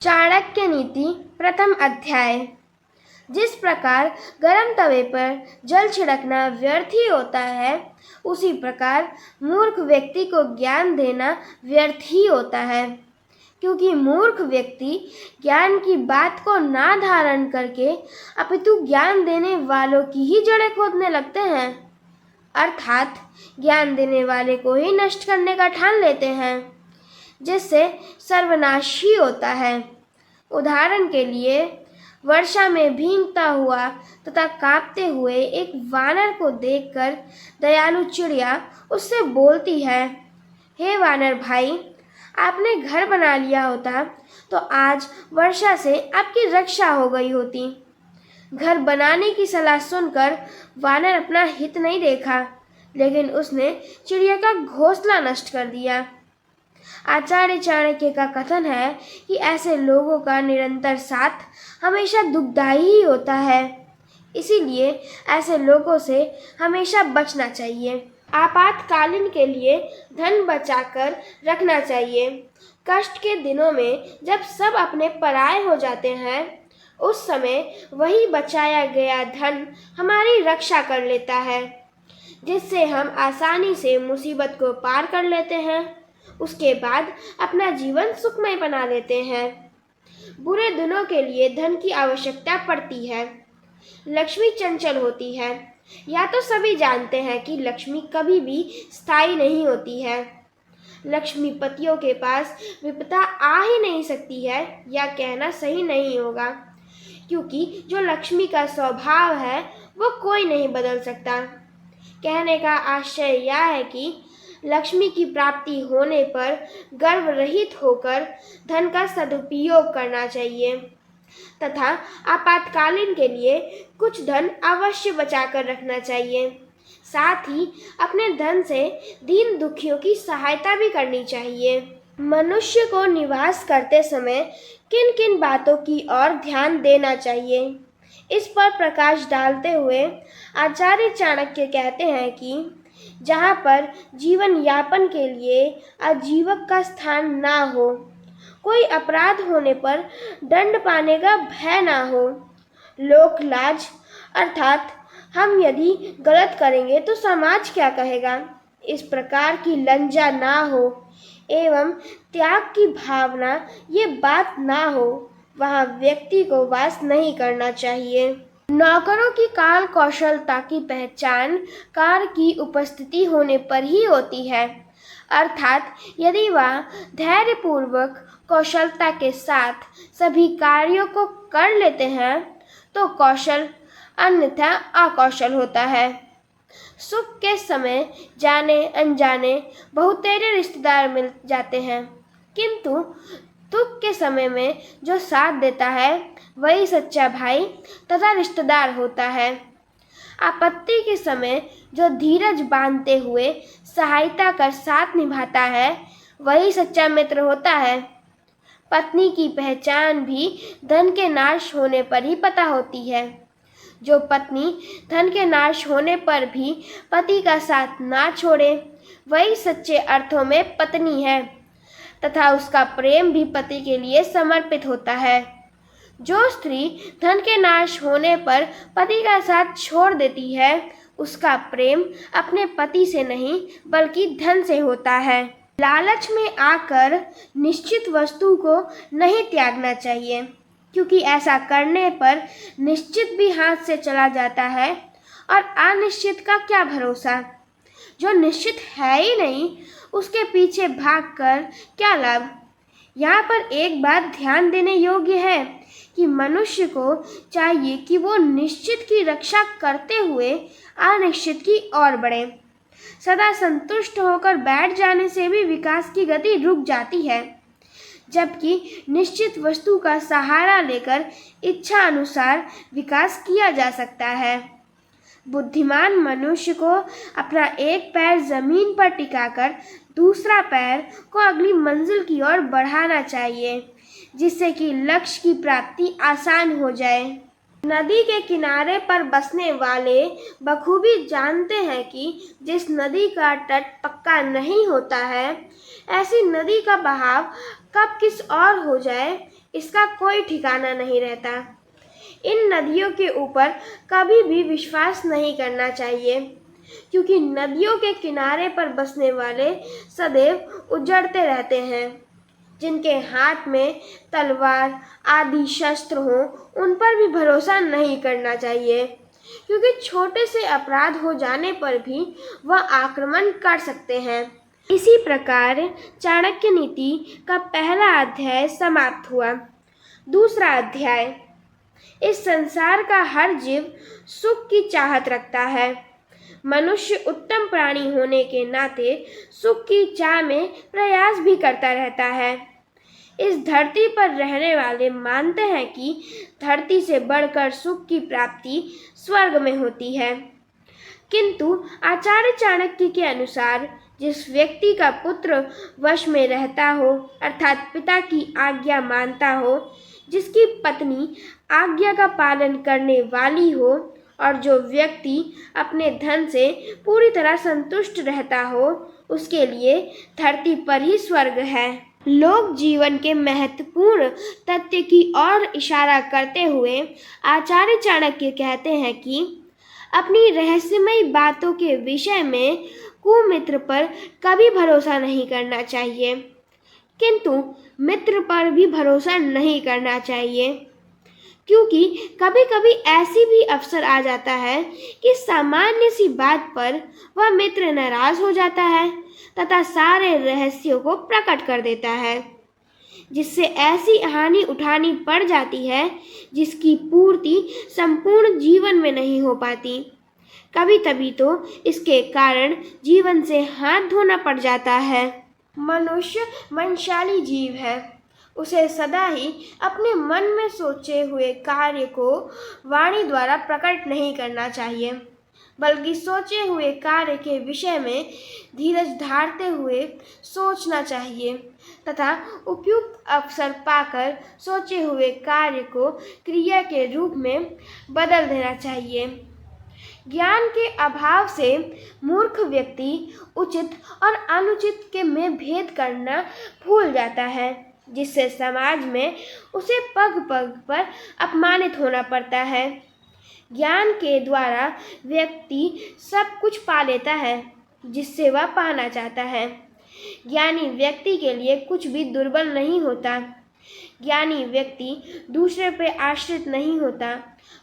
चाणक्य नीति प्रथम अध्याय। जिस प्रकार गर्म तवे पर जल छिड़कना व्यर्थ ही होता है, उसी प्रकार मूर्ख व्यक्ति को ज्ञान देना व्यर्थ ही होता है। क्योंकि मूर्ख व्यक्ति ज्ञान की बात को ना धारण करके अपितु ज्ञान देने वालों की ही जड़ें खोदने लगते हैं, अर्थात ज्ञान देने वाले को ही नष्ट करने का ठान लेते हैं, जिससे सर्वनाश ही होता है। उदाहरण के लिए, वर्षा में भीगता हुआ तथा कांपते हुए एक वानर को देखकर दयालु चिड़िया उससे बोलती है, हे वानर भाई, आपने घर बना लिया होता तो आज वर्षा से आपकी रक्षा हो गई होती। घर बनाने की सलाह सुनकर वानर अपना हित नहीं देखा, लेकिन उसने चिड़िया का घोंसला नष्ट कर दिया। आचार्य चाणक्य का कथन है कि ऐसे लोगों का निरंतर साथ हमेशा दुखदायी ही होता है, इसीलिए ऐसे लोगों से हमेशा बचना चाहिए। आपातकालीन के लिए धन बचाकर रखना चाहिए। कष्ट के दिनों में जब सब अपने पराये हो जाते हैं, उस समय वही बचाया गया धन हमारी रक्षा कर लेता है, जिससे हम आसानी से मुसीबत को पार कर लेते हैं। उसके बाद अपना जीवन सुखमय बना लेते हैं। बुरे दिनों के लिए धन की आवश्यकता पड़ती है। लक्ष्मी चंचल होती है। या तो सभी जानते हैं कि लक्ष्मी कभी भी स्थायी नहीं होती है। लक्ष्मीपतियों के पास विपदा आ ही नहीं सकती है, या कहना सही नहीं होगा, क्योंकि जो लक्ष्मी का स्वभाव है वो कोई नहीं बदल सकता। कहने का आशय यह है कि लक्ष्मी की प्राप्ति होने पर गर्व रहित होकर धन का सदुपयोग करना चाहिए तथा आपातकालीन के लिए कुछ धन अवश्य बचाकर रखना चाहिए। साथ ही अपने धन से दीन दुखियों की सहायता भी करनी चाहिए। मनुष्य को निवास करते समय किन किन बातों की ओर ध्यान देना चाहिए, इस पर प्रकाश डालते हुए आचार्य चाणक्य कहते हैं कि जहाँ पर जीवन यापन के लिए आजीवक का स्थान ना हो, कोई अपराध होने पर दंड पाने का भय ना हो, लोक लाज अर्थात हम यदि गलत करेंगे तो समाज क्या कहेगा, इस प्रकार की लज्जा ना हो, एवं त्याग की भावना ये बात ना हो, वहाँ व्यक्ति को वास नहीं करना चाहिए। नौकरों की कार्य कौशलता की पहचान कार्य की उपस्थिति होने पर ही होती है, अर्थात यदि वह धैर्यपूर्वक कौशलता के साथ सभी कार्यों को कर लेते हैं तो कौशल, अन्यथा अकौशल होता है। सुख के समय जाने अनजाने बहुतेरे रिश्तेदार मिल जाते हैं, किंतु दुख के समय में जो साथ देता है वही सच्चा भाई तथा रिश्तेदार होता है। आपत्ति के समय जो धीरज बांधते हुए सहायता कर साथ निभाता है वही सच्चा मित्र होता है। पत्नी की पहचान भी धन के नाश होने पर ही पता होती है। जो पत्नी धन के नाश होने पर भी पति का साथ ना छोड़े वही सच्चे अर्थों में पत्नी है तथा उसका प्रेम भी पति के लिए समर्पित होता है। जो स्त्री धन के नाश होने पर पति का साथ छोड़ देती है, उसका प्रेम अपने पति से नहीं बल्कि धन से होता है। लालच में आकर निश्चित वस्तु को नहीं त्यागना चाहिए, क्योंकि ऐसा करने पर निश्चित भी हाथ से चला जाता है और अनिश्चित का क्या भरोसा। जो निश्चित है ही नहीं उसके पीछे भागकर क्या लाभ। यहाँ पर एक बात ध्यान देने योग्य है कि मनुष्य को चाहिए कि वो निश्चित की रक्षा करते हुए अनिश्चित की ओर बढ़े। सदा संतुष्ट होकर बैठ जाने से भी विकास की गति रुक जाती है, जबकि निश्चित वस्तु का सहारा लेकर इच्छा अनुसार विकास किया जा सकता है। बुद्धिमान मनुष्य को अपना एक पैर जमीन पर टिकाकर दूसरा पैर को अगली मंजिल की ओर बढ़ाना चाहिए, जिससे कि लक्ष्य की प्राप्ति आसान हो जाए। नदी के किनारे पर बसने वाले बखूबी जानते हैं कि जिस नदी का तट पक्का नहीं होता है, ऐसी नदी का बहाव कब किस ओर हो जाए इसका कोई ठिकाना नहीं रहता। इन नदियों के ऊपर कभी भी विश्वास नहीं करना चाहिए, क्योंकि नदियों के किनारे पर बसने वाले सदैव उजड़ते रहते हैं। जिनके हाथ में तलवार आदि शस्त्र हों, उन पर भी भरोसा नहीं करना चाहिए, क्योंकि छोटे से अपराध हो जाने पर भी वह आक्रमण कर सकते हैं। इसी प्रकार चाणक्य नीति का पहला अध्याय समाप्त हुआ। दूसरा अध्याय। इस संसार का हर जीव सुख की चाहत रखता है। मनुष्य उत्तम प्राणी होने के नाते सुख की चाह में प्रयास भी करता रहता है। इस धरती पर रहने वाले मानते हैं कि धरती से बढ़कर सुख की प्राप्ति स्वर्ग में होती है, किंतु आचार्य चाणक्य के अनुसार जिस व्यक्ति का पुत्र वश में रहता हो, अर्थात पिता की आज्ञा मानता हो, जिसकी पत्नी आज्ञा का पालन करने वाली हो और जो व्यक्ति अपने धन से पूरी तरह संतुष्ट रहता हो, उसके लिए धरती पर ही स्वर्ग है। लोक जीवन के महत्वपूर्ण तथ्य की ओर इशारा करते हुए आचार्य चाणक्य कहते हैं कि अपनी रहस्यमयी बातों के विषय में कुमित्र पर कभी भरोसा नहीं करना चाहिए, किंतु मित्र पर भी भरोसा नहीं करना चाहिए, क्योंकि कभी कभी ऐसी भी अवसर आ जाता है कि सामान्य सी बात पर वह मित्र नाराज हो जाता है तथा सारे रहस्यों को प्रकट कर देता है, जिससे ऐसी हानि उठानी पड़ जाती है जिसकी पूर्ति संपूर्ण जीवन में नहीं हो पाती। कभी कभी तो इसके कारण जीवन से हाथ धोना पड़ जाता है। मनुष्य मनशाली जीव है। उसे सदा ही अपने मन में सोचे हुए कार्य को वाणी द्वारा प्रकट नहीं करना चाहिए, बल्कि सोचे हुए कार्य के विषय में धीरज धारते हुए सोचना चाहिए तथा उपयुक्त अवसर पाकर सोचे हुए कार्य को क्रिया के रूप में बदल देना चाहिए। ज्ञान के अभाव से मूर्ख व्यक्ति उचित और अनुचित के में भेद करना भूल जाता है, जिससे समाज में उसे पग पग पर अपमानित होना पड़ता है। ज्ञान के द्वारा व्यक्ति सब कुछ पा लेता है जिससे वह पाना चाहता है। ज्ञानी व्यक्ति के लिए कुछ भी दुर्बल नहीं होता। ज्ञानी व्यक्ति दूसरे पर आश्रित नहीं होता।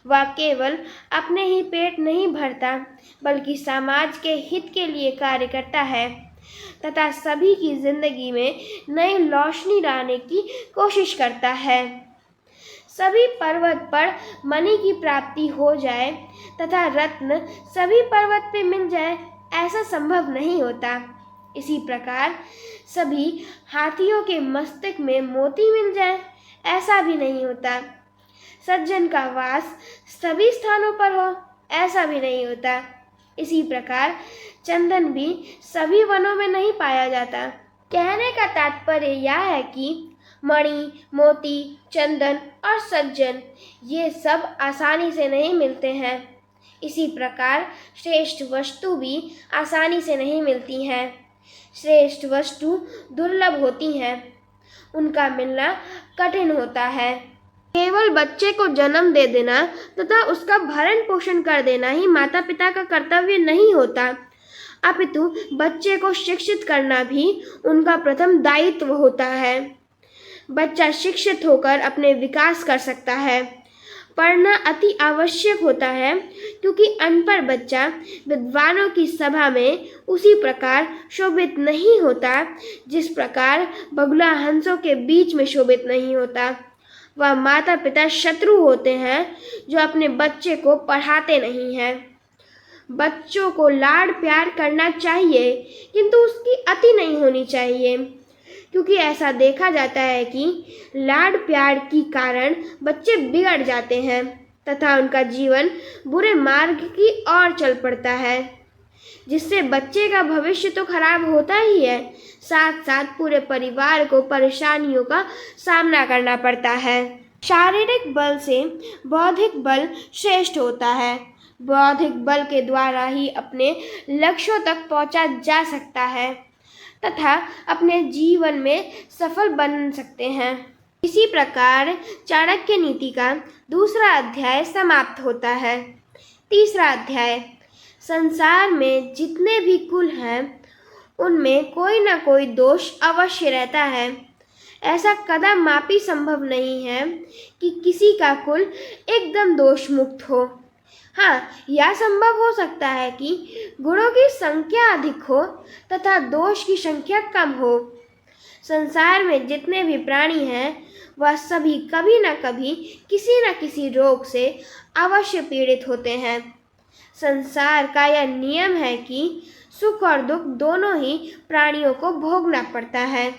वह केवल अपने ही पेट नहीं भरता, बल्कि समाज के हित के लिए कार्य करता है तथा सभी की जिंदगी में नई रोशनी लाने की कोशिश करता है। सभी पर्वत पर मणि की प्राप्ति हो जाए तथा रत्न सभी पर्वत पे मिल जाए, ऐसा संभव नहीं होता। इसी प्रकार सभी हाथियों के मस्तक में मोती मिल जाए, ऐसा भी नहीं होता। सज्जन का वास सभी स्थानों पर हो, ऐसा भी नहीं होता। इसी प्रकार चंदन भी सभी वनों में नहीं पाया जाता। कहने का तात्पर्य यह है कि मणि, मोती, चंदन और सज्जन ये सब आसानी से नहीं मिलते हैं। इसी प्रकार श्रेष्ठ वस्तु भी आसानी से नहीं मिलती हैं। श्रेष्ठ वस्तु दुर्लभ होती हैं, उनका मिलना कठिन होता है। केवल बच्चे को जन्म दे देना तथा उसका भरण पोषण कर देना ही माता पिता का कर्तव्य नहीं होता, अपितु बच्चे को शिक्षित करना भी उनका प्रथम दायित्व होता है। बच्चा शिक्षित होकर अपने विकास कर सकता है। पढ़ना अति आवश्यक होता है, क्योंकि अनपढ़ बच्चा विद्वानों की सभा में उसी प्रकार शोभित नहीं होता जिस प्रकार बगुला हंसों के बीच में शोभित नहीं होता। वह माता पिता शत्रु होते हैं जो अपने बच्चे को पढ़ाते नहीं हैं। बच्चों को लाड प्यार करना चाहिए, किंतु उसकी अति नहीं होनी चाहिए, क्योंकि ऐसा देखा जाता है कि लाड प्यार के कारण बच्चे बिगड़ जाते हैं तथा उनका जीवन बुरे मार्ग की ओर चल पड़ता है, जिससे बच्चे का भविष्य तो खराब होता ही है, साथ साथ पूरे परिवार को परेशानियों का सामना करना पड़ता है। शारीरिक बल से बौद्धिक बल श्रेष्ठ होता है। बौद्धिक बल के द्वारा ही अपने लक्ष्यों तक पहुंचा जा सकता है तथा अपने जीवन में सफल बन सकते हैं। इसी प्रकार चाणक्य नीति का दूसरा अध्याय समाप्त होता है। तीसरा अध्याय। संसार में जितने भी कुल हैं उनमें कोई ना कोई दोष अवश्य रहता है। ऐसा कदम मापी संभव नहीं है कि किसी का कुल एकदम दोष मुक्त हो। हाँ, यह संभव हो सकता है कि गुणों की संख्या अधिक हो तथा दोष की संख्या कम हो। संसार में जितने भी प्राणी हैं वह सभी कभी न कभी किसी न किसी रोग से अवश्य पीड़ित होते हैं। संसार का यह नियम है कि सुख और दुख दोनों ही प्राणियों को भोगना पड़ता है।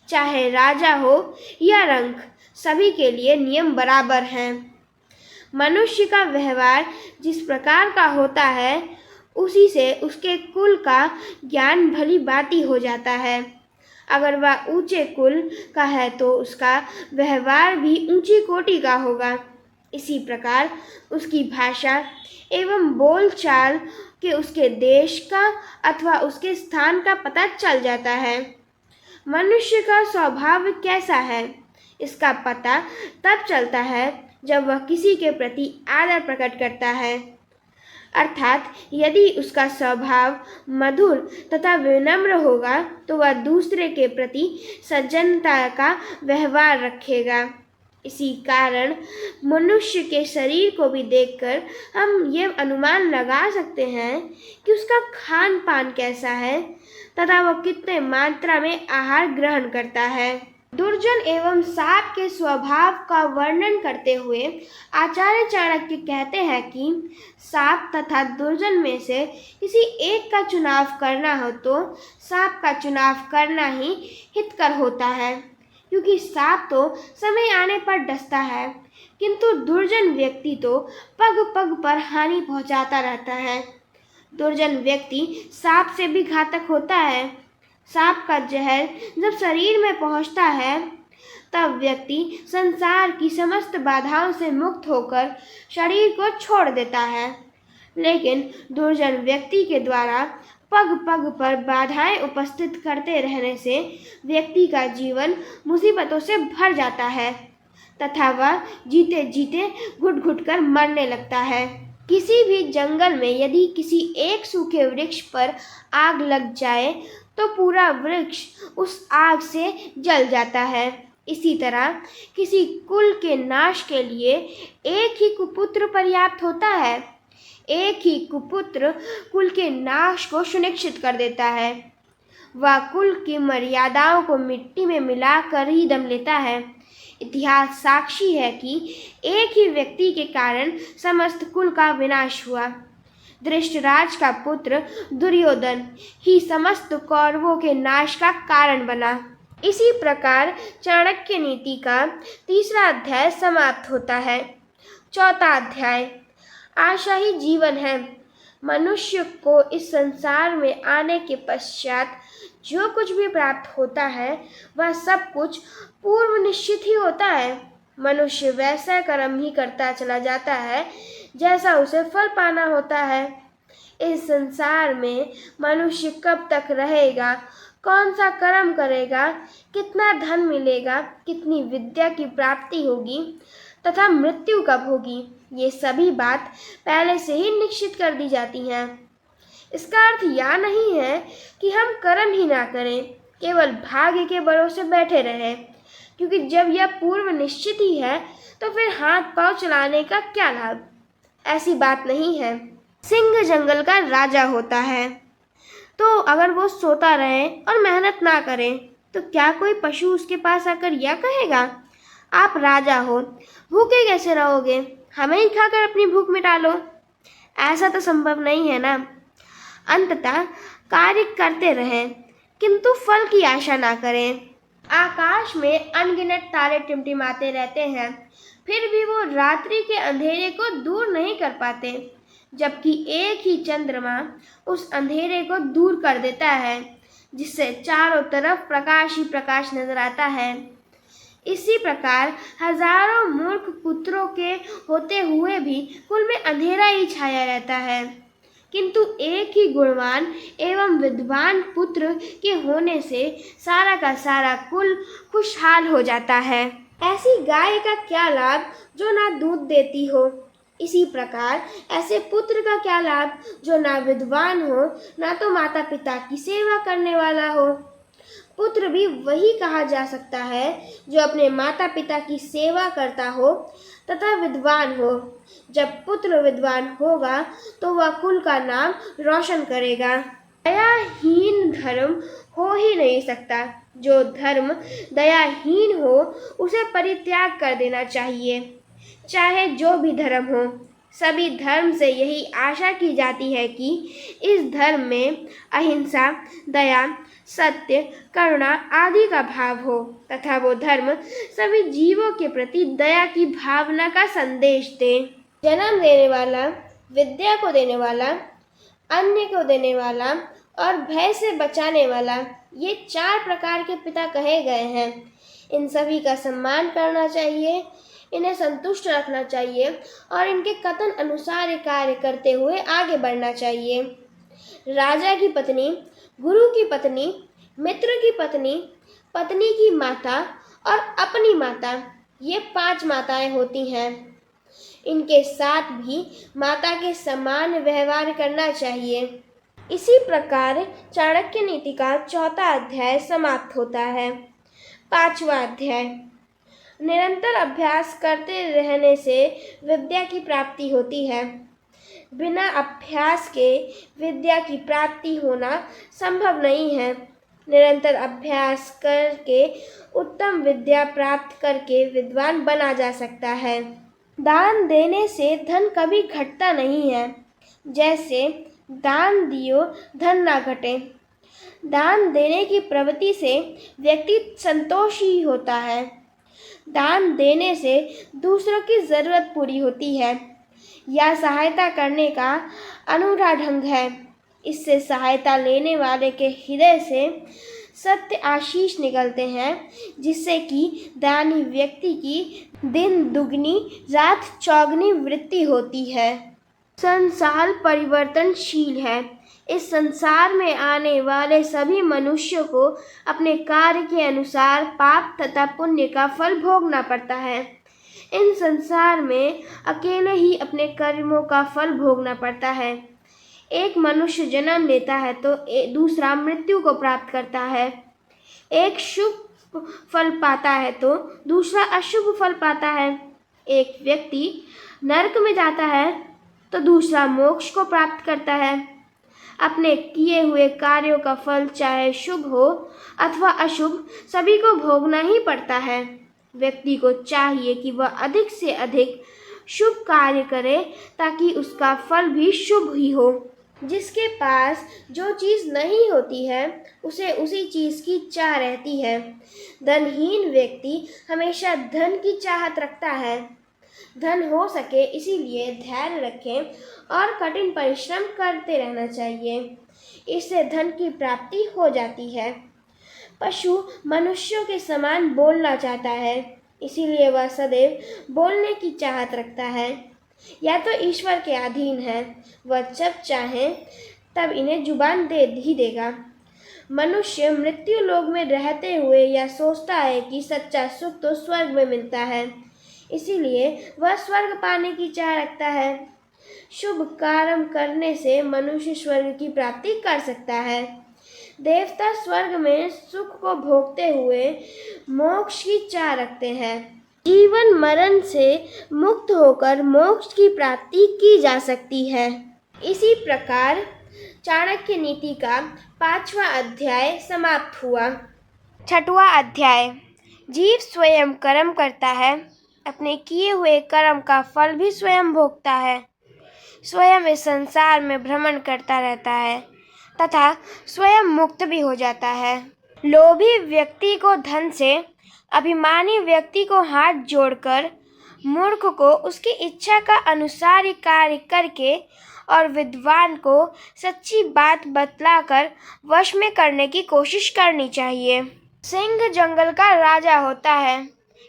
चाहे राजा हो या रंक, सभी के लिए नियम बराबर हैं। मनुष्य का व्यवहार जिस प्रकार का होता है उसी से उसके कुल का ज्ञान भली भांति हो जाता है। अगर वह ऊंचे कुल का है तो उसका व्यवहार भी ऊंची कोटि का होगा। इसी प्रकार उसकी भाषा एवं बोलचाल के उसके देश का अथवा उसके स्थान का पता चल जाता है। मनुष्य का स्वभाव कैसा है इसका पता तब चलता है जब वह किसी के प्रति आदर प्रकट करता है, अर्थात यदि उसका स्वभाव मधुर तथा विनम्र होगा तो वह दूसरे के प्रति सज्जनता का व्यवहार रखेगा। इसी कारण मनुष्य के शरीर को भी देखकर हम ये अनुमान लगा सकते हैं कि उसका खान पान कैसा है तथा वह कितने मात्रा में आहार ग्रहण करता है। दुर्जन एवं साप के स्वभाव का वर्णन करते हुए आचार्य चाणक्य कहते हैं कि साप तथा दुर्जन में से किसी एक का चुनाव करना हो तो साप का चुनाव करना ही हितकर होता है, क्योंकि साप तो समय आने पर डसता है, किंतु दुर्जन व्यक्ति तो पग पग पर हानि पहुंचाता रहता है। दुर्जन व्यक्ति साप से भी घातक होता है। सांप का जहर जब शरीर में पहुंचता है तब व्यक्ति संसार की समस्त बाधाओं से मुक्त होकर शरीर को छोड़ देता है, लेकिन दुर्जन व्यक्ति के द्वारा पग पग पर बाधाएं उपस्थित करते रहने से व्यक्ति का जीवन मुसीबतों से भर जाता है तथा वह जीते जीते घुट घुट कर मरने लगता है। किसी भी जंगल में यदि किसी एक सूखे वृक्ष पर आग लग जाए तो पूरा वृक्ष उस आग से जल जाता है। इसी तरह किसी कुल के नाश के लिए एक ही कुपुत्र पर्याप्त होता है। एक ही कुपुत्र कुल के नाश को सुनिश्चित कर देता है। वह कुल की मर्यादाओं को मिट्टी में मिलाकर ही दम लेता है। इतिहास साक्षी है कि एक ही व्यक्ति के कारण समस्त कुल का विनाश हुआ। धृतराष्ट्र का पुत्र दुर्योधन ही समस्त कौरवों के नाश का कारण बना। इसी प्रकार चाणक्य नीति का तीसरा अध्याय समाप्त होता है। चौथा अध्याय। आशा ही जीवन है। मनुष्य को इस संसार में आने के पश्चात जो कुछ भी प्राप्त होता है वह सब कुछ पूर्व निश्चित ही होता है। मनुष्य वैसा कर्म ही करता चला जाता है जैसा उसे फल पाना होता है। इस संसार में मनुष्य कब तक रहेगा, कौन सा कर्म करेगा, कितना धन मिलेगा, कितनी विद्या की प्राप्ति होगी तथा मृत्यु कब होगी, ये सभी बात पहले से ही निश्चित कर दी जाती हैं। इसका अर्थ यह नहीं है कि हम कर्म ही ना करें, केवल भाग्य के भरोसे बैठे रहें, क्योंकि जब यह पूर्व निश्चित ही है तो फिर हाथ पांव चलाने का क्या लाभ। ऐसी बात नहीं है। सिंह जंगल का राजा होता है, तो अगर वो सोता रहे और मेहनत ना करे तो क्या कोई पशु उसके पास आकर यह कहेगा, आप राजा हो, भूखे कैसे रहोगे, हमें ही खाकर अपनी भूख मिटा लो। ऐसा तो संभव नहीं है ना। अंततः कार्य करते रहें किंतु फल की आशा ना करें। आकाश में अनगिनत तारे टिमटिमाते रहते हैं, फिर भी वो रात्रि के अंधेरे को दूर नहीं कर पाते, जबकि एक ही चंद्रमा उस अंधेरे को दूर कर देता है, जिससे चारों तरफ प्रकाश ही प्रकाश नजर आता है। इसी प्रकार हजारों मूर्ख पुत्रों के होते हुए भी कुल में अंधेरा ही छाया रहता है, किंतु एक ही गुणवान एवं विद्वान पुत्र के होने से सारा का सारा कुल खुशहाल हो जाता है। ऐसी गाय का क्या लाभ जो ना दूध देती हो। इसी प्रकार ऐसे पुत्र का क्या लाभ जो ना विद्वान हो, ना तो माता पिता की सेवा करने वाला हो। पुत्र भी वही कहा जा सकता है जो अपने माता पिता की सेवा करता हो तथा विद्वान हो। जब पुत्र विद्वान होगा तो वह कुल का नाम रोशन करेगा। दयाहीन धर्म हो ही नहीं सकता। जो धर्म दयाहीन हो उसे परित्याग कर देना चाहिए, चाहे जो भी धर्म हो। सभी धर्म से यही आशा की जाती है कि इस धर्म में अहिंसा, दया, सत्य, करुणा आदि का भाव हो तथा वो धर्म सभी जीवों के प्रति दया की भावना का संदेश दे। जन्म देने वाला, विद्या को देने वाला, अन्य को देने वाला और भय से बचाने वाला, ये 4 प्रकार के पिता कहे गए हैं। इन सभी का सम्मान करना चाहिए, इन्हें संतुष्ट रखना चाहिए और इनके कथन अनुसार कार्य करते हुए आगे बढ़ना चाहिए। राजा की पत्नी, गुरु की पत्नी, मित्र की पत्नी, पत्नी की माता और अपनी माता, ये 5 माताएं होती हैं। इनके साथ भी माता के समान व्यवहार करना चाहिए। इसी प्रकार चाणक्य नीति का 4था अध्याय समाप्त होता है। 5वां अध्याय। निरंतर अभ्यास करते रहने से विद्या की प्राप्ति होती है। बिना अभ्यास के विद्या की प्राप्ति होना संभव नहीं है। निरंतर अभ्यास करके उत्तम विद्या प्राप्त करके विद्वान बना जा सकता है। दान देने से धन कभी घटता नहीं है। जैसे दान दियो धन ना घटे। दान देने की प्रवृत्ति से व्यक्ति संतोषी होता है। दान देने से दूसरों की जरूरत पूरी होती है। यह सहायता करने का अनूठा ढंग है। इससे सहायता लेने वाले के हृदय से सत्य आशीष निकलते हैं, जिससे कि दानी व्यक्ति की दिन दुगनी रात चौगनी वृत्ति होती है। संसार परिवर्तनशील है। इस संसार में आने वाले सभी मनुष्यों को अपने कार्य के अनुसार पाप तथा पुण्य का फल भोगना पड़ता है। इन संसार में अकेले ही अपने कर्मों का फल भोगना पड़ता है। एक मनुष्य जन्म लेता है तो दूसरा मृत्यु को प्राप्त करता है। एक शुभ फल पाता है तो दूसरा अशुभ फल पाता है। एक व्यक्ति नरक में जाता है तो दूसरा मोक्ष को प्राप्त करता है। अपने किए हुए कार्यों का फल चाहे शुभ हो अथवा अशुभ, सभी को भोगना ही पड़ता है। व्यक्ति को चाहिए कि वह अधिक से अधिक शुभ कार्य करे ताकि उसका फल भी शुभ ही हो। जिसके पास जो चीज़ नहीं होती है उसे उसी चीज़ की चाह रहती है। धनहीन व्यक्ति हमेशा धन की चाहत रखता है। धन हो सके इसीलिए धैर्य रखें और कठिन परिश्रम करते रहना चाहिए। इससे धन की प्राप्ति हो जाती है। पशु मनुष्यों के समान बोलना चाहता है, इसीलिए वह सदैव बोलने की चाहत रखता है। या तो ईश्वर के अधीन है, वह जब चाहे तब इन्हें जुबान दे ही देगा। मनुष्य मृत्यु लोक में रहते हुए यह सोचता है कि सच्चा सुख तो स्वर्ग में मिलता है, इसीलिए वह स्वर्ग पाने की चाह रखता है। शुभ कर्म करने से मनुष्य स्वर्ग की प्राप्ति कर सकता है। देवता स्वर्ग में सुख को भोगते हुए मोक्ष की चाह रखते हैं। जीवन मरण से मुक्त होकर मोक्ष की प्राप्ति की जा सकती है। इसी प्रकार चाणक्य नीति का 5वां अध्याय समाप्त हुआ। 6वां अध्याय। जीव स्वयं कर्म करता है, अपने किए हुए कर्म का फल भी स्वयं भोगता है। स्वयं इस संसार में भ्रमण करता रहता है तथा स्वयं मुक्त भी हो जाता है। लोभी व्यक्ति को धन से, अभिमानी व्यक्ति को हाथ जोड़कर, मूर्ख को उसकी इच्छा का अनुसार कार्य करके और विद्वान को सच्ची बात बतलाकर वश में करने की कोशिश करनी चाहिए। सिंह जंगल का राजा होता है,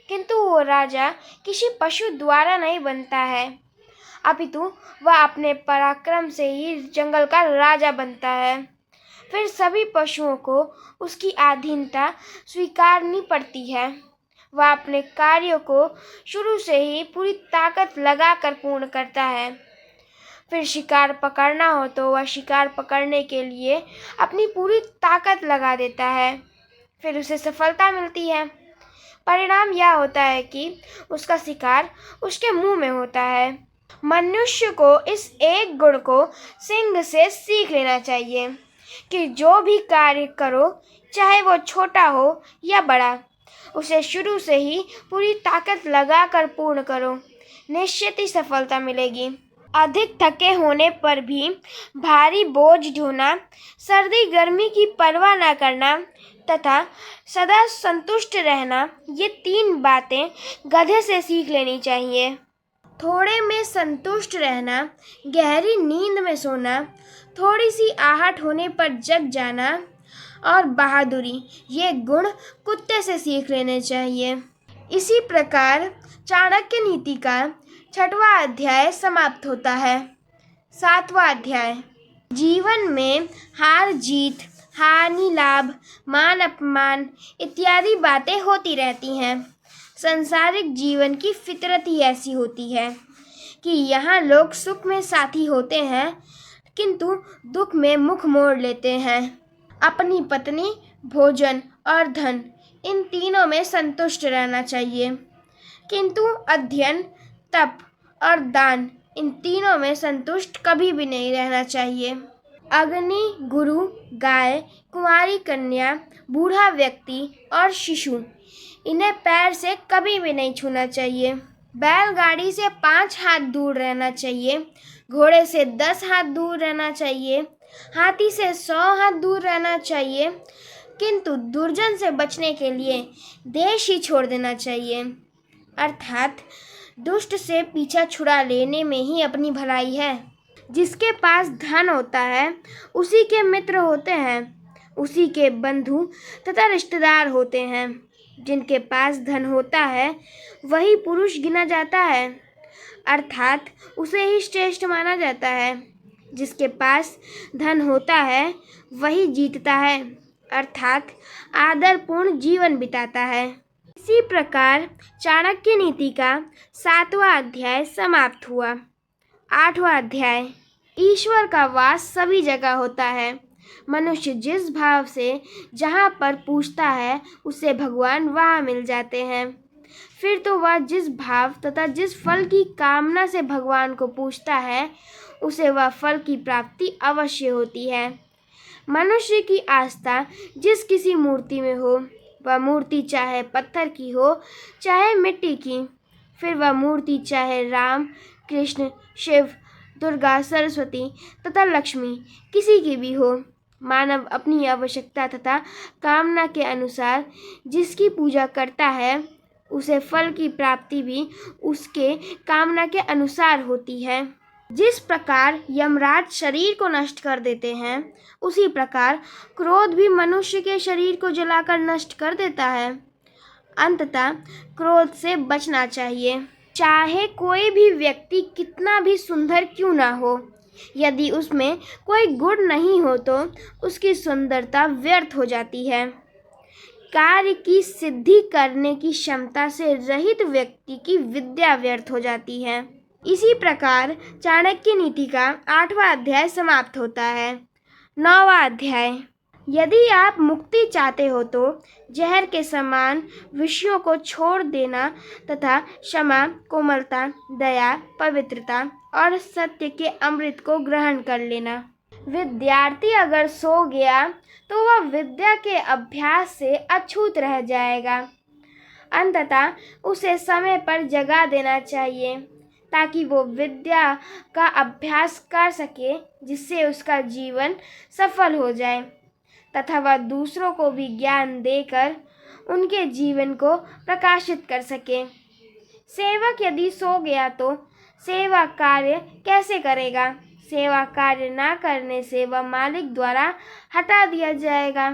किंतु वो राजा किसी पशु द्वारा नहीं बनता है, अपितु वह अपने पराक्रम से ही जंगल का राजा बनता है। फिर सभी पशुओं को उसकी अधीनता स्वीकारनी पड़ती है। वह अपने कार्यों को शुरू से ही पूरी ताकत लगाकर पूर्ण करता है। फिर शिकार पकड़ना हो तो वह शिकार पकड़ने के लिए अपनी पूरी ताकत लगा देता है। फिर उसे सफलता मिलती है। परिणाम यह होता है कि उसका शिकार उसके मुंह में होता है। मनुष्य को इस एक गुण को सिंह से सीख लेना चाहिए कि जो भी कार्य करो, चाहे वो छोटा हो या बड़ा, उसे शुरू से ही पूरी ताकत लगाकर पूर्ण करो। निश्चित ही सफलता मिलेगी। अधिक थके होने पर भी भारी बोझ ढोना, सर्दी गर्मी की परवाह न करना तथा सदा संतुष्ट रहना, ये 3 बातें गधे से सीख लेनी चाहिए। थोड़े में संतुष्ट रहना, गहरी नींद में सोना, थोड़ी सी आहट होने पर जग जाना और बहादुरी, ये गुण कुत्ते से सीख लेने चाहिए। इसी प्रकार चाणक्य नीति का 6वां अध्याय समाप्त होता है। 7वां अध्याय। जीवन में हार जीत, हानि लाभ, मान अपमान इत्यादि बातें होती रहती हैं। सांसारिक जीवन की फितरत ही ऐसी होती है कि यहाँ लोग सुख में साथी होते हैं किंतु दुख में मुख मोड़ लेते हैं। अपनी पत्नी, भोजन और धन, इन तीनों में संतुष्ट रहना चाहिए, किंतु अध्ययन, तप और दान, इन तीनों में संतुष्ट कभी भी नहीं रहना चाहिए। अग्नि, गुरु, गाय, कुंवारी कन्या, बूढ़ा व्यक्ति और शिशु, इन्हें पैर से कभी भी नहीं छूना चाहिए। बैलगाड़ी से 5 हाथ दूर रहना चाहिए, घोड़े से 10 हाथ दूर रहना चाहिए, हाथी से 100 हाथ दूर रहना चाहिए, किंतु दुर्जन से बचने के लिए देश ही छोड़ देना चाहिए। अर्थात दुष्ट से पीछा छुड़ा लेने में ही अपनी भलाई है। जिसके पास धन होता है, उसी के मित्र होते हैं, उसी के बंधु तथा रिश्तेदार होते हैं। जिनके पास धन होता है, वही पुरुष गिना जाता है, अर्थात उसे ही श्रेष्ठ माना जाता है। जिसके पास धन होता है, वही जीतता है, अर्थात आदरपूर्ण जीवन बिताता है। इसी प्रकार चाणक्य नीति का 7वां अध्याय समाप्त हुआ। 8वां अध्याय। ईश्वर का वास सभी जगह होता है। मनुष्य जिस भाव से जहाँ पर पूछता है, उसे भगवान वहाँ मिल जाते हैं। फिर तो वह जिस भाव तथा जिस फल की कामना से भगवान को पूछता है, उसे वह फल की प्राप्ति अवश्य होती है। मनुष्य की आस्था जिस किसी मूर्ति में हो, वह मूर्ति चाहे पत्थर की हो, चाहे मिट्टी की, फिर वह मूर्ति चाहे राम, कृष्ण, शिव, दुर्गा, सरस्वती तथा लक्ष्मी किसी की भी हो, मानव अपनी आवश्यकता तथा कामना के अनुसार जिसकी पूजा करता है, उसे फल की प्राप्ति भी उसके कामना के अनुसार होती है। जिस प्रकार यमराज शरीर को नष्ट कर देते हैं, उसी प्रकार क्रोध भी मनुष्य के शरीर को जलाकर नष्ट कर देता है। अंततः क्रोध से बचना चाहिए। चाहे कोई भी व्यक्ति कितना भी सुंदर क्यों ना हो, यदि उसमें कोई गुण नहीं हो तो उसकी सुंदरता व्यर्थ हो जाती है। कार्य की सिद्धि करने की क्षमता से रहित व्यक्ति की विद्या व्यर्थ हो जाती है। इसी प्रकार चाणक्य नीति का 8वां अध्याय समाप्त होता है। 9वां अध्याय। यदि आप मुक्ति चाहते हो तो जहर के समान विषयों को छोड़ देना तथा क्षमा, कोमलता, दया, पवित्रता और सत्य के अमृत को ग्रहण कर लेना। विद्यार्थी अगर सो गया तो वह विद्या के अभ्यास से अछूत रह जाएगा। अंततः उसे समय पर जगा देना चाहिए ताकि वो विद्या का अभ्यास कर सके, जिससे उसका जीवन सफल हो जाए तथा वह दूसरों को भी ज्ञान देकर उनके जीवन को प्रकाशित कर सके। सेवक यदि सो गया तो सेवा कार्य कैसे करेगा? सेवा कार्य ना करने से वह मालिक द्वारा हटा दिया जाएगा,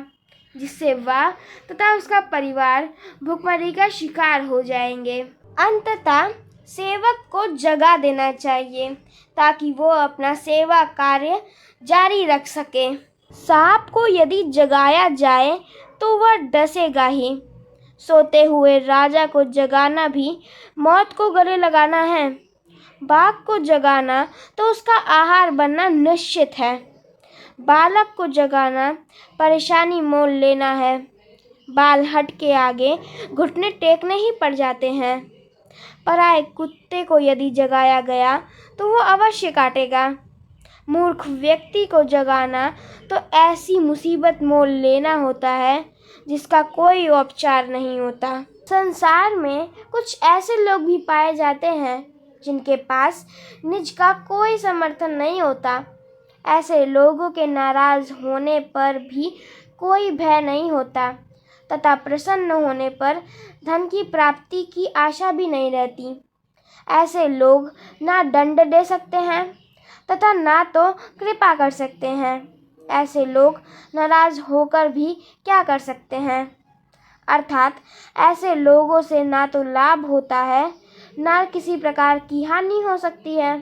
जिससे वह तथा उसका परिवार भुखमरी का शिकार हो जाएंगे। अंततः सेवक को जगा देना चाहिए ताकि वो अपना सेवा कार्य जारी रख सके। सांप को यदि जगाया जाए तो वह डसेगा ही, सोते हुए राजा को जगाना भी मौत को गले लगाना है। बाघ को जगाना तो उसका आहार बनना निश्चित है। बालक को जगाना परेशानी मोल लेना है। बाल हट के आगे घुटने टेकने ही पड़ जाते हैं। पराए कुत्ते को यदि जगाया गया तो वो अवश्य काटेगा। मूर्ख व्यक्ति को जगाना तो ऐसी मुसीबत मोल लेना होता है जिसका कोई उपचार नहीं होता। संसार में कुछ ऐसे लोग भी पाए जाते हैं जिनके पास निज का कोई समर्थन नहीं होता। ऐसे लोगों के नाराज होने पर भी कोई भय नहीं होता तथा प्रसन्न होने पर धन की प्राप्ति की आशा भी नहीं रहती। ऐसे लोग ना दंड दे सकते हैं तथा ना तो कृपा कर सकते हैं। ऐसे लोग नाराज होकर भी क्या कर सकते हैं? अर्थात ऐसे लोगों से ना तो लाभ होता है ना किसी प्रकार की हानि हो सकती है।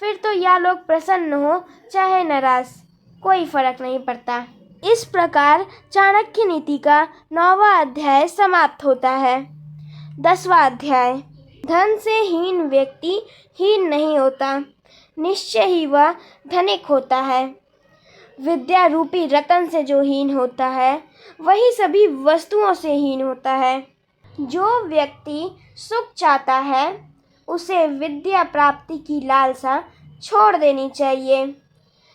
फिर तो या लोग प्रसन्न हो चाहे नाराज, कोई फर्क नहीं पड़ता। इस प्रकार चाणक्य नीति का 9वां अध्याय समाप्त होता है। 10वां अध्याय। धन से हीन व्यक्ति हीन नहीं होता, निश्चय ही वह धनिक होता है। विद्या रूपी रतन से जो हीन होता है वही सभी वस्तुओं से हीन होता है। जो व्यक्ति सुख चाहता है उसे विद्या प्राप्ति की लालसा छोड़ देनी चाहिए।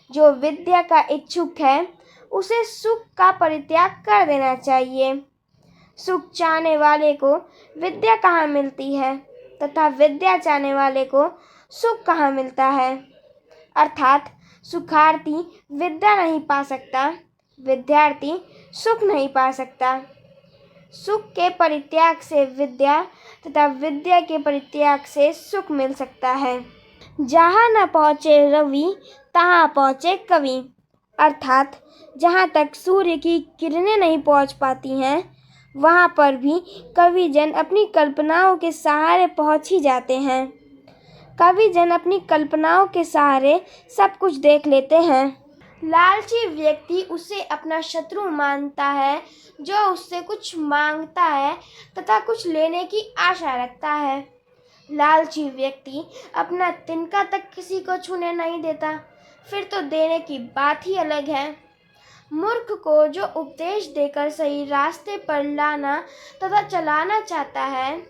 जो विद्या का इच्छुक है उसे सुख का परित्याग कर देना चाहिए। सुख चाहने वाले को विद्या कहाँ मिलती है तथा विद्या चाहने वाले को सुख कहाँ मिलता है? अर्थात सुखार्थी विद्या नहीं पा सकता, विद्यार्थी सुख नहीं पा सकता। सुख के परित्याग से विद्या तथा विद्या के परित्याग से सुख मिल सकता है। जहाँ न पहुँचे रवि तहाँ पहुँचे कवि। अर्थात जहाँ तक सूर्य की किरणें नहीं पहुँच पाती हैं वहाँ पर भी कविजन अपनी कल्पनाओं के सहारे पहुँच ही जाते हैं। कविजन अपनी कल्पनाओं के सहारे सब कुछ देख लेते हैं। लालची व्यक्ति उसे अपना शत्रु मानता है जो उससे कुछ मांगता है तथा कुछ लेने की आशा रखता है। लालची व्यक्ति अपना तिनका तक किसी को छूने नहीं देता, फिर तो देने की बात ही अलग है। मूर्ख को जो उपदेश देकर सही रास्ते पर लाना तथा चलाना चाहता है,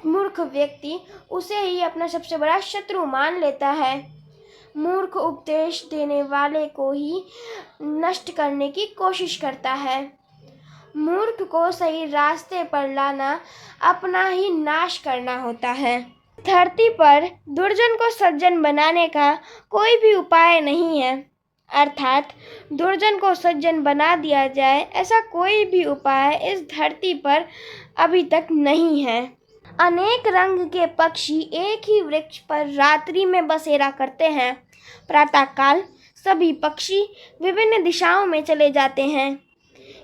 मूर्ख व्यक्ति उसे ही अपना सबसे बड़ा शत्रु मान लेता है। मूर्ख उपदेश देने वाले को ही नष्ट करने की कोशिश करता है। मूर्ख को सही रास्ते पर लाना अपना ही नाश करना होता है। धरती पर दुर्जन को सज्जन बनाने का कोई भी उपाय नहीं है। अर्थात दुर्जन को सज्जन बना दिया जाए ऐसा कोई भी उपाय इस धरती पर अभी तक नहीं है। अनेक रंग के पक्षी एक ही वृक्ष पर रात्रि में बसेरा करते हैं। प्रातःकाल सभी पक्षी विभिन्न दिशाओं में चले जाते हैं।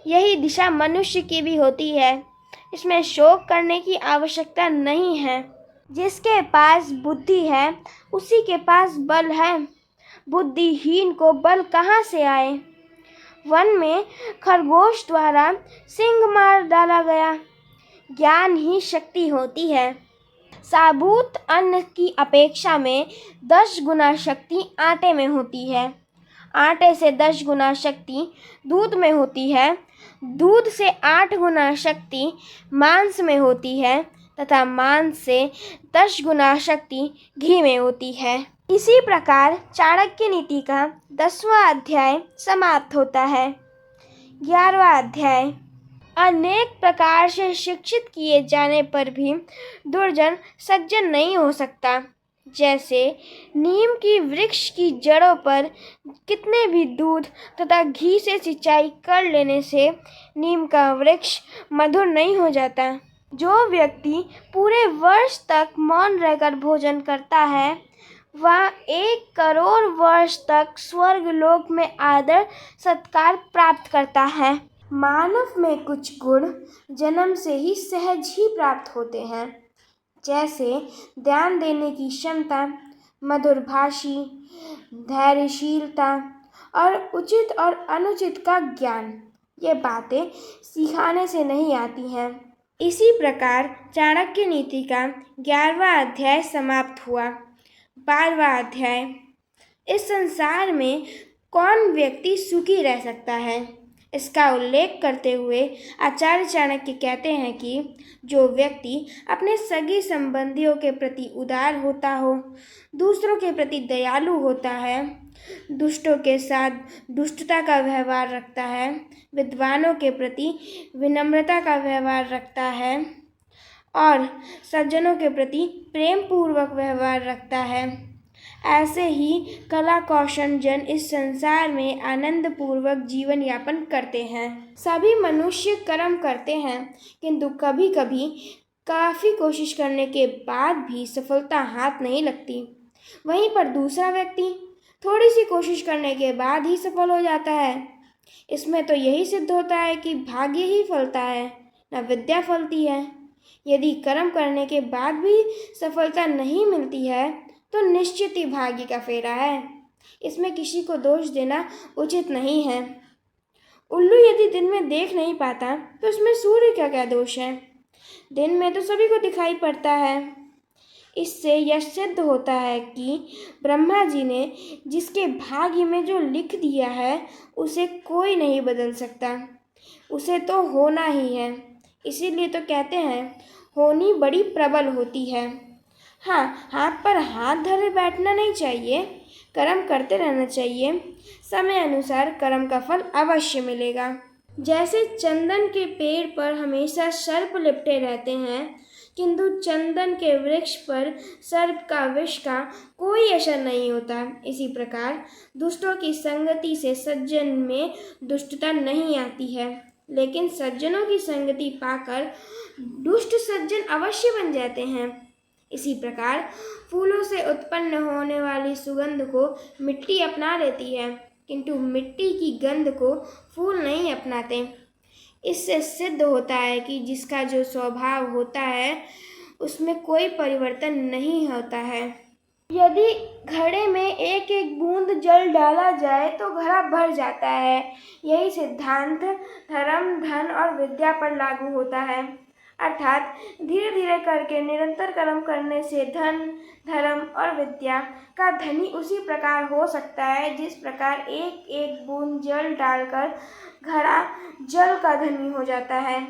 यही दिशा मनुष्य की भी होती है। इसमें शोक करने की आवश्यकता नहीं है। जिसके पास बुद्धि है उसी के पास बल है। बुद्धिहीन को बल कहाँ से आए? वन में खरगोश द्वारा सिंह मार डाला गया। ज्ञान ही शक्ति होती है। साबुत अन्न की अपेक्षा में 10 गुना शक्ति आटे में होती है। आटे से 10 गुना शक्ति दूध में होती है। दूध से 8 गुना शक्ति मांस में होती है तथा मांस से 10 गुना शक्ति घी में होती है। इसी प्रकार चाणक्य नीति का 10वां अध्याय समाप्त होता है। 11वां अध्याय। अनेक प्रकार से शिक्षित किए जाने पर भी दुर्जन सज्जन नहीं हो सकता। जैसे नीम की वृक्ष की जड़ों पर कितने भी दूध तथा घी से सिंचाई कर लेने से नीम का वृक्ष मधुर नहीं हो जाता। जो व्यक्ति पूरे वर्ष तक मौन रहकर भोजन करता है वह 1 करोड़ वर्ष तक स्वर्ग लोक में आदर सत्कार प्राप्त करता है। मानव में कुछ गुण जन्म से ही सहज ही प्राप्त होते हैं, जैसे ध्यान देने की क्षमता, मधुरभाषी, धैर्यशीलता और उचित और अनुचित का ज्ञान। ये बातें सिखाने से नहीं आती हैं। इसी प्रकार चाणक्य नीति का 11वां अध्याय समाप्त हुआ। 12वां अध्याय। इस संसार में कौन व्यक्ति सुखी रह सकता है, इसका उल्लेख करते हुए आचार्य चाणक्य कहते हैं कि जो व्यक्ति अपने सगे संबंधियों के प्रति उदार होता हो, दूसरों के प्रति दयालु होता है, दुष्टों के साथ दुष्टता का व्यवहार रखता है, विद्वानों के प्रति विनम्रता का व्यवहार रखता है और सज्जनों के प्रति प्रेम पूर्वक व्यवहार रखता है, ऐसे ही कला कौशल जन इस संसार में आनंद पूर्वक जीवन यापन करते हैं। सभी मनुष्य कर्म करते हैं, किंतु कभी कभी काफ़ी कोशिश करने के बाद भी सफलता हाथ नहीं लगती। वहीं पर दूसरा व्यक्ति थोड़ी सी कोशिश करने के बाद ही सफल हो जाता है। इसमें तो यही सिद्ध होता है कि भाग्य ही फलता है, न विद्या फलती है। यदि कर्म करने के बाद भी सफलता नहीं मिलती है तो निश्चित ही भाग्य का फेरा है। इसमें किसी को दोष देना उचित नहीं है। उल्लू यदि दिन में देख नहीं पाता तो इसमें सूर्य का क्या दोष है? दिन में तो सभी को दिखाई पड़ता है। इससे यह सिद्ध होता है कि ब्रह्मा जी ने जिसके भाग्य में जो लिख दिया है उसे कोई नहीं बदल सकता, उसे तो होना ही है। इसीलिए तो कहते हैं होनी बड़ी प्रबल होती है। हाँ, हाथ पर हाथ धरे बैठना नहीं चाहिए, कर्म करते रहना चाहिए। समय अनुसार कर्म का फल अवश्य मिलेगा। जैसे चंदन के पेड़ पर हमेशा सर्प लिपटे रहते हैं, किंतु चंदन के वृक्ष पर सर्प का विष का कोई असर नहीं होता, इसी प्रकार दुष्टों की संगति से सज्जन में दुष्टता नहीं आती है, लेकिन सज्जनों की संगति पाकर दुष्ट सज्जन अवश्य बन जाते हैं। इसी प्रकार फूलों से उत्पन्न होने वाली सुगंध को मिट्टी अपना लेती है, किंतु मिट्टी की गंध को फूल नहीं अपनाते। इससे सिद्ध होता है कि जिसका जो स्वभाव होता है उसमें कोई परिवर्तन नहीं होता है। यदि घड़े में एक एक बूंद जल डाला जाए तो घड़ा भर जाता है। यही सिद्धांत धर्म, धन और विद्या पर लागू होता है। अर्थात धीरे धीरे करके निरंतर कर्म करने से धन, धर्म और विद्या का धनी उसी प्रकार हो सकता है जिस प्रकार एक एक बूंद जल डालकर घड़ा जल का धनी हो जाता है,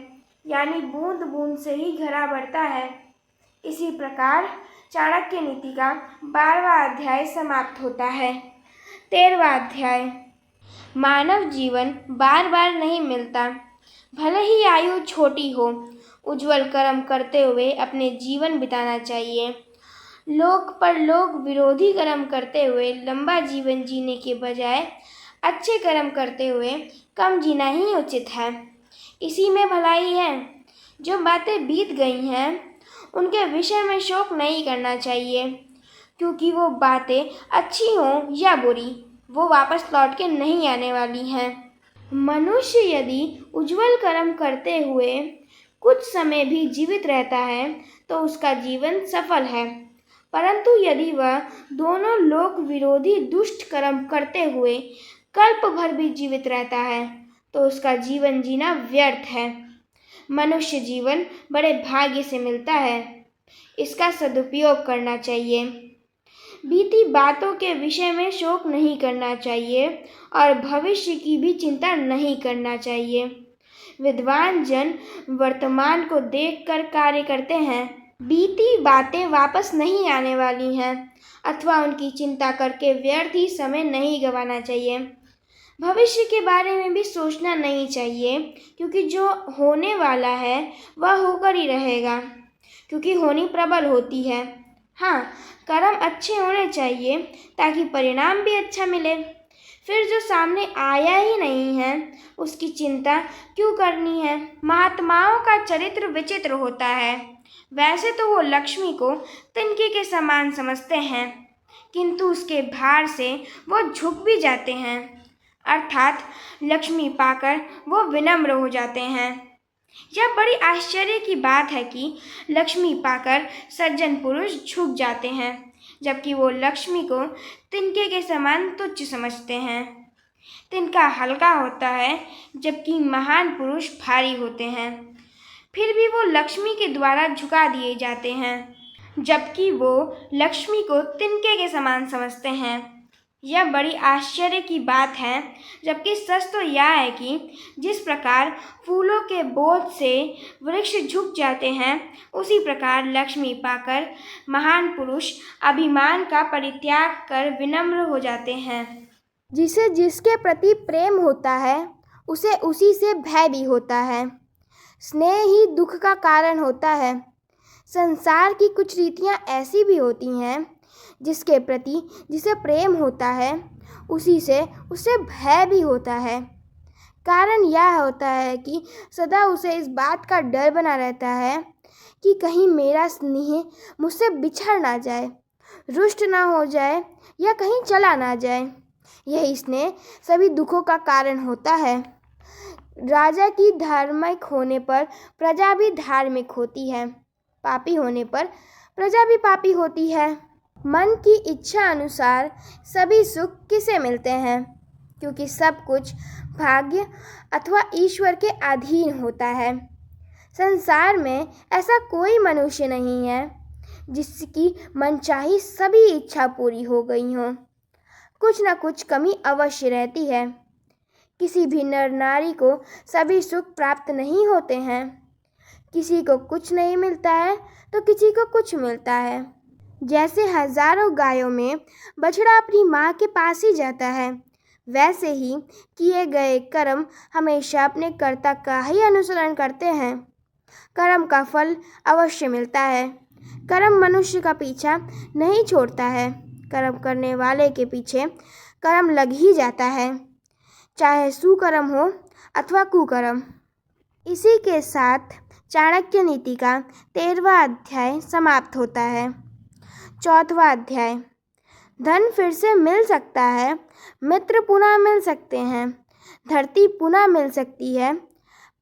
यानी बूंद बूंद से ही घड़ा बढ़ता है। इसी प्रकार चाणक्य नीति का 12वां अध्याय समाप्त होता है। 13वां अध्याय। मानव जीवन बार बार नहीं मिलता। भले ही आयु छोटी हो, उज्जवल कर्म करते हुए अपने जीवन बिताना चाहिए। लोक पर लोक विरोधी कर्म करते हुए लंबा जीवन जीने के बजाय अच्छे कर्म करते हुए कम जीना ही उचित है। इसी में भलाई है। जो बातें बीत गई हैं उनके विषय में शोक नहीं करना चाहिए, क्योंकि वो बातें अच्छी हों या बुरी, वो वापस लौट के नहीं आने वाली हैं। मनुष्य यदि उज्जवल कर्म करते हुए कुछ समय भी जीवित रहता है तो उसका जीवन सफल है, परंतु यदि वह दोनों लोक विरोधी दुष्ट कर्म करते हुए कल्प भर भी जीवित रहता है तो उसका जीवन जीना व्यर्थ है। मनुष्य जीवन बड़े भाग्य से मिलता है, इसका सदुपयोग करना चाहिए। बीती बातों के विषय में शोक नहीं करना चाहिए और भविष्य की भी चिंता नहीं करना चाहिए। विद्वान जन वर्तमान को देखकर कार्य करते हैं। बीती बातें वापस नहीं आने वाली हैं अथवा उनकी चिंता करके व्यर्थ ही समय नहीं गंवाना चाहिए। भविष्य के बारे में भी सोचना नहीं चाहिए, क्योंकि जो होने वाला है वह होकर ही रहेगा, क्योंकि होनी प्रबल होती है। हाँ, कर्म अच्छे होने चाहिए ताकि परिणाम भी अच्छा मिले। फिर जो सामने आया ही नहीं है उसकी चिंता क्यों करनी है। महात्माओं का चरित्र विचित्र होता है। वैसे तो वो लक्ष्मी को तिनके के समान समझते हैं, किंतु उसके भार से वो झुक भी जाते हैं, अर्थात लक्ष्मी पाकर वो विनम्र हो जाते हैं। यह बड़ी आश्चर्य की बात है कि लक्ष्मी पाकर सज्जन पुरुष झुक जाते हैं, जबकि वो लक्ष्मी को तिनके के समान तुच्छ समझते हैं। तिनका हल्का होता है, जबकि महान पुरुष भारी होते हैं। फिर भी वो लक्ष्मी के द्वारा झुका दिए जाते हैं, जबकि वो लक्ष्मी को तिनके के समान समझते हैं। यह बड़ी आश्चर्य की बात है, जबकि सच तो यह है कि जिस प्रकार फूलों के बोझ से वृक्ष झुक जाते हैं, उसी प्रकार लक्ष्मी पाकर महान पुरुष अभिमान का परित्याग कर विनम्र हो जाते हैं। जिसे जिसके प्रति प्रेम होता है, उसे उसी से भय भी होता है। स्नेह ही दुख का कारण होता है। संसार की कुछ रीतियां ऐसी भी होती हैं, जिसके प्रति जिसे प्रेम होता है, उसी से उसे भय भी होता है। कारण यह होता है कि सदा उसे इस बात का डर बना रहता है कि कहीं मेरा स्नेह मुझसे बिछड़ ना जाए, रुष्ट ना हो जाए या कहीं चला ना जाए। यही स्नेह सभी दुखों का कारण होता है। राजा की धार्मिक होने पर प्रजा भी धार्मिक होती है, पापी होने पर प्रजा भी पापी होती है। मन की इच्छा अनुसार सभी सुख किसे मिलते हैं, क्योंकि सब कुछ भाग्य अथवा ईश्वर के अधीन होता है। संसार में ऐसा कोई मनुष्य नहीं है जिसकी मनचाही सभी इच्छा पूरी हो गई हो। कुछ न कुछ कमी अवश्य रहती है। किसी भी नर नारी को सभी सुख प्राप्त नहीं होते हैं। किसी को कुछ नहीं मिलता है तो किसी को कुछ मिलता है। जैसे हजारों गायों में बछड़ा अपनी माँ के पास ही जाता है, वैसे ही किए गए कर्म हमेशा अपने कर्ता का ही अनुसरण करते हैं। कर्म का फल अवश्य मिलता है। कर्म मनुष्य का पीछा नहीं छोड़ता है। कर्म करने वाले के पीछे कर्म लग ही जाता है, चाहे सुकर्म हो अथवा कुकर्म। इसी के साथ चाणक्य नीति का 13वां अध्याय समाप्त होता है। 4वां अध्याय। धन फिर से मिल सकता है, मित्र पुनः मिल सकते हैं, धरती पुनः मिल सकती है,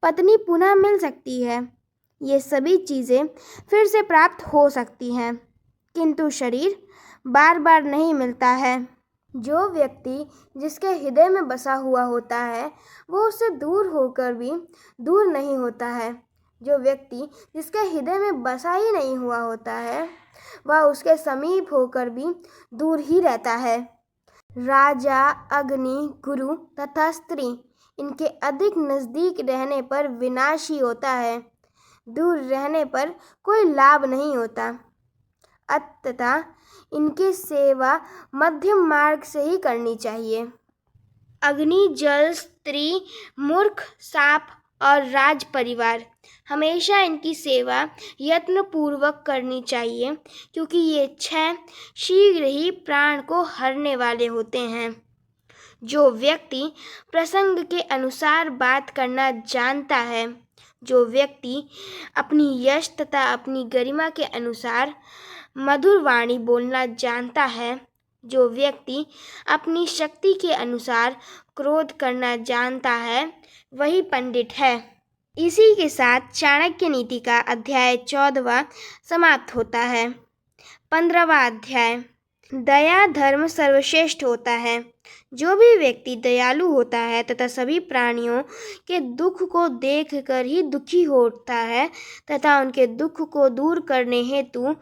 पत्नी पुनः मिल सकती है। ये सभी चीज़ें फिर से प्राप्त हो सकती हैं, किंतु शरीर बार बार नहीं मिलता है। जो व्यक्ति जिसके हृदय में बसा हुआ होता है, वो उससे दूर होकर भी दूर नहीं होता है। जो व्यक्ति जिसके हृदय में बसा ही नहीं हुआ होता है, वह उसके समीप होकर भी दूर ही रहता है। राजा, अग्नि, गुरु तथा स्त्री, इनके अधिक नज़दीक रहने पर विनाश ही होता है। दूर रहने पर कोई लाभ नहीं होता। अतः इनकी सेवा मध्यम मार्ग से ही करनी चाहिए। अग्नि, जल, स्त्री, मूर्ख, सांप और राज परिवार, हमेशा इनकी सेवा यत्नपूर्वक करनी चाहिए, क्योंकि ये 6 शीघ्र ही प्राण को हरने वाले होते हैं। जो व्यक्ति प्रसंग के अनुसार बात करना जानता है, जो व्यक्ति अपनी यश तथा अपनी गरिमा के अनुसार मधुर वाणी बोलना जानता है, जो व्यक्ति अपनी शक्ति के अनुसार क्रोध करना जानता है, वही पंडित है। इसी के साथ चाणक्य नीति का अध्याय 14वां समाप्त होता है। 15वां अध्याय। दया धर्म सर्वश्रेष्ठ होता है। जो भी व्यक्ति दयालु होता है तथा सभी प्राणियों के दुख को देखकर ही दुखी होता है तथा उनके दुख को दूर करने हेतु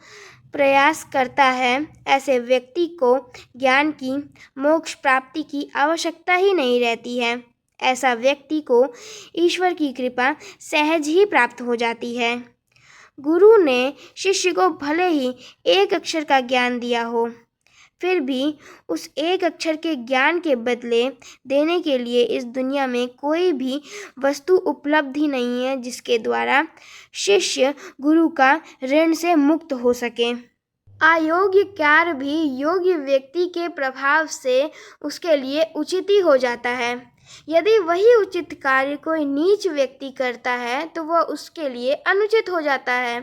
प्रयास करता है, ऐसे व्यक्ति को ज्ञान की, मोक्ष प्राप्ति की आवश्यकता ही नहीं रहती है। ऐसा व्यक्ति को ईश्वर की कृपा सहज ही प्राप्त हो जाती है। गुरु ने शिष्य को भले ही एक अक्षर का ज्ञान दिया हो, फिर भी उस एक अक्षर के ज्ञान के बदले देने के लिए इस दुनिया में कोई भी वस्तु उपलब्ध ही नहीं है जिसके द्वारा शिष्य गुरु का ऋण से मुक्त हो सके। अयोग्य कार्य भी योग्य व्यक्ति के प्रभाव से उसके लिए उचित ही हो जाता है। यदि वही उचित कार्य कोई नीच व्यक्ति करता है तो वह उसके लिए अनुचित हो जाता है।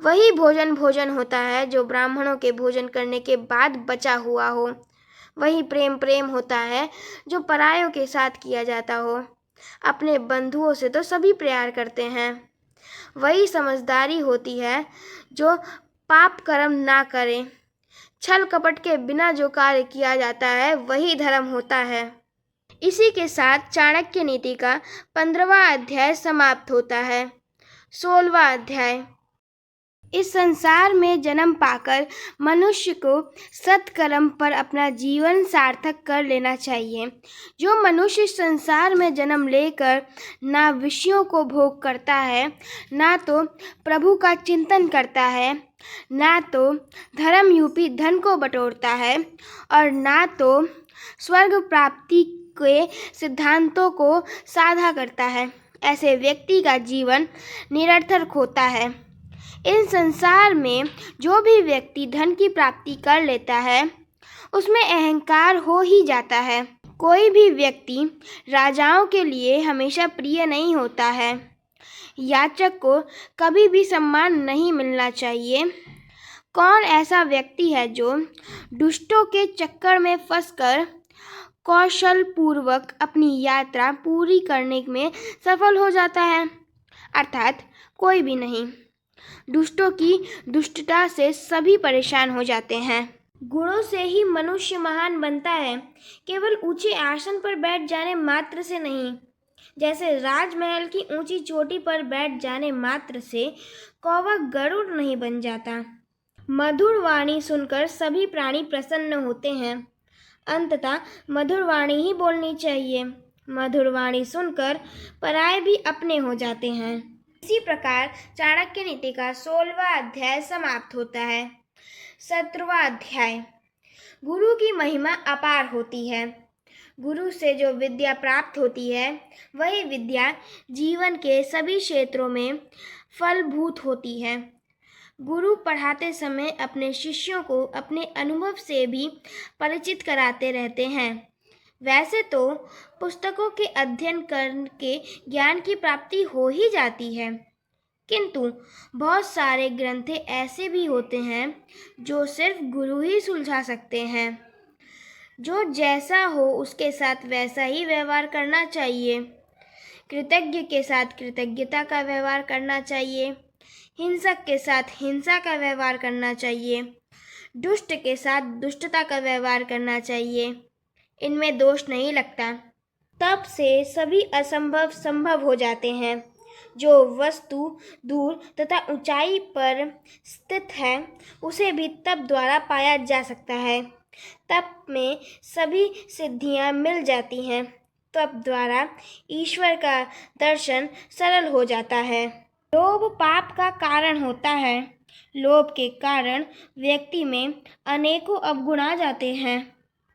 वही भोजन होता है जो ब्राह्मणों के भोजन करने के बाद बचा हुआ हो। वही प्रेम होता है जो परायों के साथ किया जाता हो। अपने बंधुओं से तो सभी प्यार करते हैं। वही समझदारी होती है जो पाप कर्म ना करे। छल कपट के बिना जो कार्य किया जाता है वही धर्म होता है। इसी के साथ चाणक्य नीति का 15वां अध्याय समाप्त होता है। 16वां अध्याय। इस संसार में जन्म पाकर मनुष्य को सत्कर्म पर अपना जीवन सार्थक कर लेना चाहिए। जो मनुष्य इस संसार में जन्म लेकर ना विषयों को भोग करता है, ना तो प्रभु का चिंतन करता है, ना तो धर्म रूपी धन को बटोरता है और ना तो स्वर्ग प्राप्ति के सिद्धांतों को साधा करता है, ऐसे व्यक्ति का जीवन निरर्थक होता है। इन संसार में जो भी व्यक्ति धन की प्राप्ति कर लेता है, उसमें अहंकार हो ही जाता है। कोई भी व्यक्ति राजाओं के लिए हमेशा प्रिय नहीं होता है। याचक को कभी भी सम्मान नहीं मिलना चाहिए। कौन ऐसा व्यक्ति है जो दुष्टों के चक्कर में फंसकर कौशल पूर्वक अपनी यात्रा पूरी करने में सफल हो जाता है? अर्थात कोई भी नहीं। दुष्टों की दुष्टता से सभी परेशान हो जाते हैं। गुणों से ही मनुष्य महान बनता है, केवल ऊंचे आसन पर बैठ जाने मात्र से नहीं। जैसे राजमहल की ऊंची चोटी पर बैठ जाने मात्र से कौवा गरुड़ नहीं बन जाता। मधुर वाणी सुनकर सभी प्राणी प्रसन्न होते हैं। अंततः मधुर वाणी ही बोलनी चाहिए। मधुर वाणी सुनकर पराये भी अपने हो जाते हैं। इसी प्रकार चाणक्य नीति का 16वां अध्याय समाप्त होता है। 17वां अध्याय। गुरु की महिमा अपार होती है। गुरु से जो विद्या प्राप्त होती है, वही विद्या जीवन के सभी क्षेत्रों में फलभूत होती है। गुरु पढ़ाते समय अपने शिष्यों को अपने अनुभव से भी परिचित कराते रहते हैं। वैसे तो पुस्तकों के अध्ययन करके ज्ञान की प्राप्ति हो ही जाती है, किंतु बहुत सारे ग्रंथ ऐसे भी होते हैं जो सिर्फ गुरु ही सुलझा सकते हैं। जो जैसा हो उसके साथ वैसा ही व्यवहार करना चाहिए। कृतज्ञ के साथ कृतज्ञता का व्यवहार करना चाहिए। हिंसक के साथ हिंसा का व्यवहार करना चाहिए। दुष्ट के साथ दुष्टता का व्यवहार करना चाहिए। इनमें दोष नहीं लगता। तप से सभी असंभव संभव हो जाते हैं। जो वस्तु दूर तथा ऊंचाई पर स्थित है, उसे भी तप द्वारा पाया जा सकता है। तप में सभी सिद्धियां मिल जाती हैं। तप द्वारा ईश्वर का दर्शन सरल हो जाता है। लोभ पाप का कारण होता है। लोभ के कारण व्यक्ति में अनेकों अवगुण आ जाते हैं।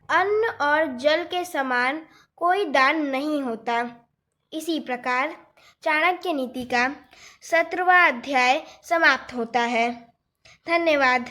अन्न और जल के समान कोई दान नहीं होता। इसी प्रकार चाणक्य नीति का 17वां अध्याय समाप्त होता है। धन्यवाद।